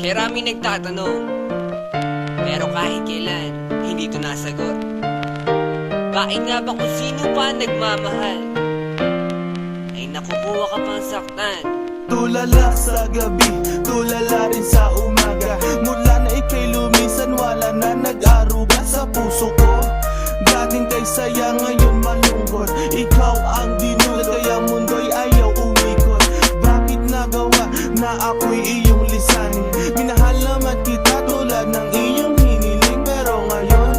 Maraming nagtatanong, pero kahit kailan, hindi ito nasagot. Bakit nga ba kung sino pa nagmamahal ay nakukuha ka pang saktan? Tulala sa gabi, tulala rin sa umaga. Mula na ika'y lumisan, wala na nag-aruga sa puso ko. Dating kay saya, ngayon malungkot. Ikaw ang dinulat, kaya mundo'y ayaw umikot. Bakit nagawa na ako'y iyong lisanin? Minahal naman kita tulad ng iyong hiniling, pero ngayon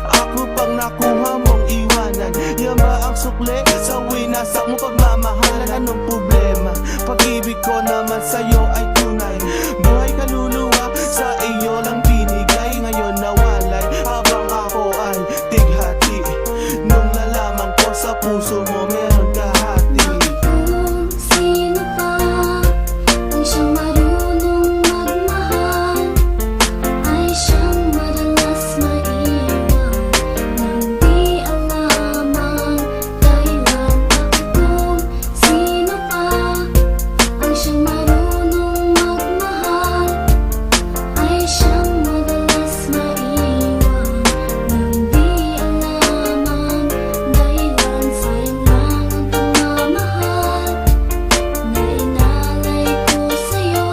ako pang nakuha mong iwanan. Yan ba ang sukle sa winasak mo pagmamahalan? Anong problema? Pag-ibig ko naman sa'yo ay tunay. Buhay kaluluwa sa iyo lang binigay. Ngayon nawalay habang ako ay tighati. Nung nalaman ko sa puso mo meron kahati. Kung sino pa ang siyang marunong magmahal, ay siyang madalas maiwan nang di alam ang dahilan. Kung sino pa ang siyang marunong magmahal, ay siyang madalas maiwan nang di alam ang dahilan. Sayang lang ang pagmamahal na inalay ko sa'yo.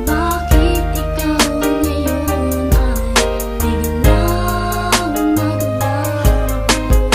Bakit ikaw ngayon ay biglang naglaho?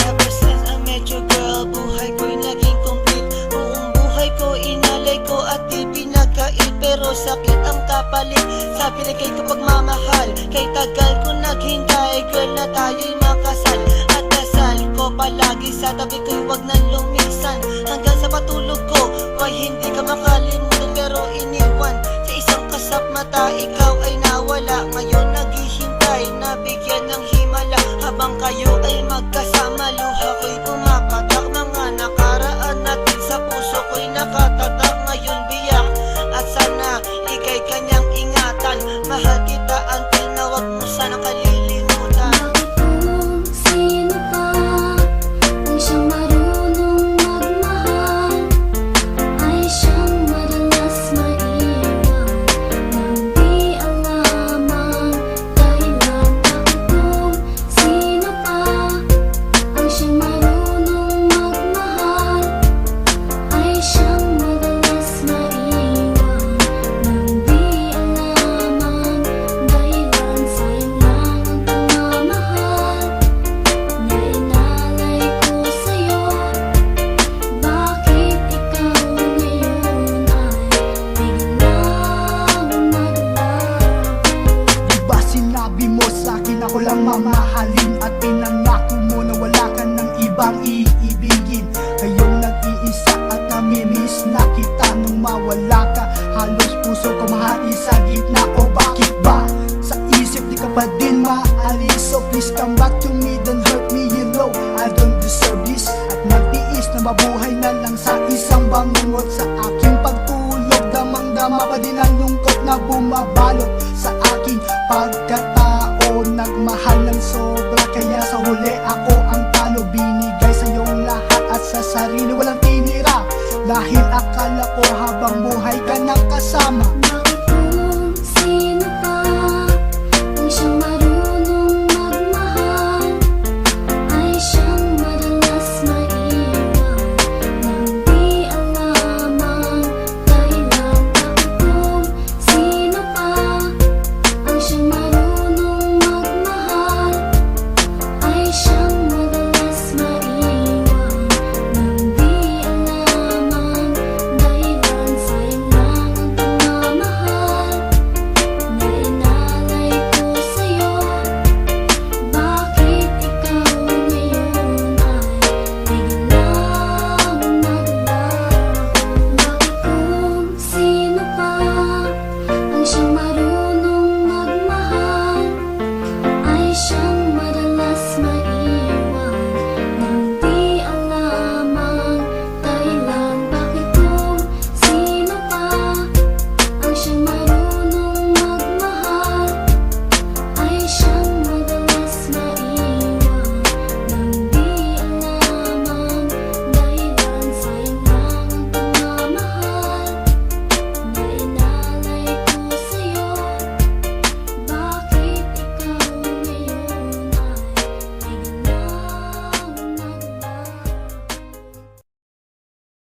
Ever since I met you, girl, buhay ko'y naging complete. Buong buhay ko inalay ko at di pinagkait, pero sakit ang kapalit sa binigay ko pagmamahal. Kay tagal ko naghintay, girl, na tayo'y makasal. At dasal ko palagi sa tabi ko'y wag na lumisan. Hanggang sa patulog ko, why hindi ka makalimutan pero iniwan. Sa isang kasap mata, ikaw ay nawala. Ngayon naghihintay na bigyan ng himala. Habang kayo ay magkasama, luha ko'y pumapatak. Mga nakaraan natin sa puso ko'y nakatatak. Ngayon biyak at sana ika'y kanyang ingatan. Mahal kita until na wag mo sanang kalilimutan. Kung sino pa ang siyang marunong magmahal, ay siyang madalas maiwan nang di alam ang dahilan. Kung sino pa ang siyang marunong magmahal, ay siyang madalas maiwan nang di alam ang dahilan. Sayang lang ang pagmamahal na inalay ko sa'yo. Bakit ikaw ngayon ay biglang naglaho? Diba sinabi mo sa'kin ako lang mamahalin, at pinangako mo na wala ka ng ibang iibigin. Ngayong nag-iisa at namimiss na kita. Nung mawala ka, halos puso ko mahati sa gitna. O bakit ba sa isip di ka pa din maalis? So please come back to me, don't hurt me, you know I don't deserve this. At nagtiis na mabuhay na lang sa isang bangungot. Sa aking pagtulog, damang-dama pa din ang lungkot na bumabalot sa aking pagkatao. Nagmahal ng sobra, kaya sa huli ako ang talo. Binigay sa iyong lahat at sa sarili walang tinira, dahil akala ko habang buhay ka nang kasama.